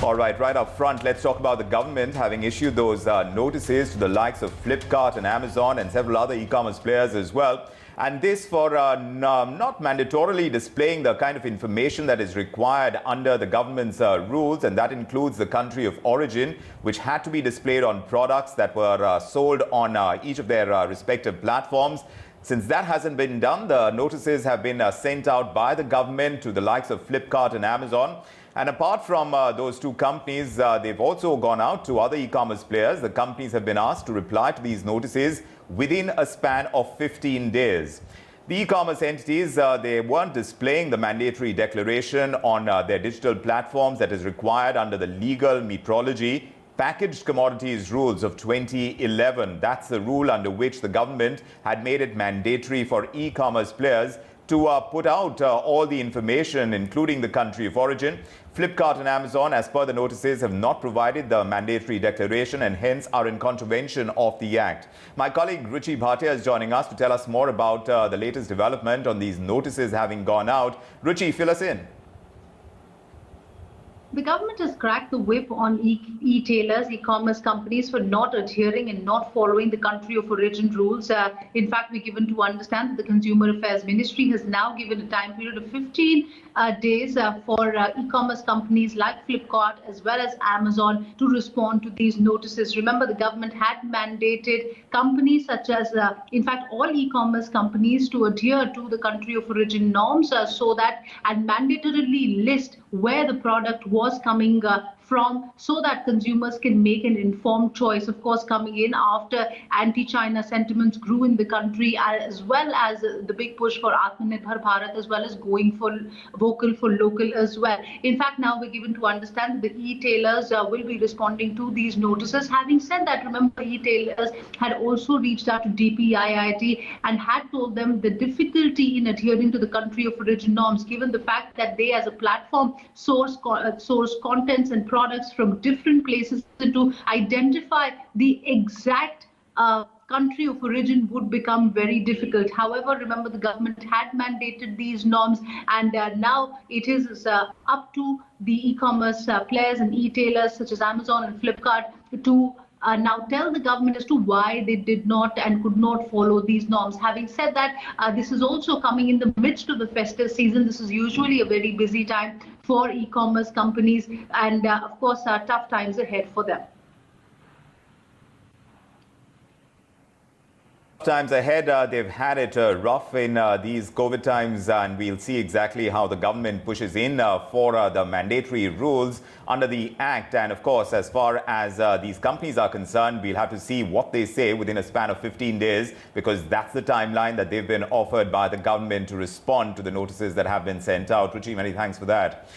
All right up front, let's talk about the government having issued those notices to the likes of Flipkart and Amazon and several other e-commerce players as well. And this for not mandatorily displaying the kind of information that is required under the government's rules, and that includes the country of origin, which had to be displayed on products that were sold on each of their respective platforms. Since that hasn't been done, the notices have been sent out by the government to the likes of Flipkart and Amazon. And apart from those two companies, they've also gone out to other e-commerce players. The companies have been asked to reply to these notices within a span of 15 days. The e-commerce entities, they weren't displaying the mandatory declaration on their digital platforms that is required under the legal metrology Packaged Commodities Rules of 2011. That's the rule under which the government had made it mandatory for e-commerce players to put out all the information, including the country of origin. Flipkart and Amazon, as per the notices, have not provided the mandatory declaration and hence are in contravention of the Act. My colleague Ruchi Bhatia is joining us to tell us more about the latest development on these notices having gone out. Ruchi, fill us in. The government has cracked the whip on e-tailers, e-commerce companies for not adhering and not following the country of origin rules. In fact, we're given to understand that the Consumer Affairs Ministry has now given a time period of 15 days for e-commerce companies like Flipkart as well as Amazon to respond to these notices. Remember, the government had mandated companies such as, in fact, all e-commerce companies to adhere to the country of origin norms and mandatorily list where the product was coming from, so that consumers can make an informed choice. Of course, coming in after anti-China sentiments grew in the country, as well as the big push for Atmanirbhar Bharat, as well as going for vocal for local as well. In fact, now we're given to understand that the e-tailers will be responding to these notices. Having said that, remember, e-tailers had also reached out to DPIIT and had told them the difficulty in adhering to the country of origin norms, given the fact that they as a platform source contents and products from different places, to identify the exact country of origin would become very difficult. However, remember, the government had mandated these norms, and now it is up to the e-commerce players and e-tailers such as Amazon and Flipkart to now tell the government as to why they did not and could not follow these norms. Having said that, this is also coming in the midst of the festive season. This is usually a very busy time for e-commerce companies, and of course, tough times ahead for them. Times ahead, they've had it rough in these COVID times, and we'll see exactly how the government pushes in for the mandatory rules under the Act. And of course, as far as these companies are concerned, we'll have to see what they say within a span of 15 days, because that's the timeline that they've been offered by the government to respond to the notices that have been sent out. Ruchi, many thanks for that.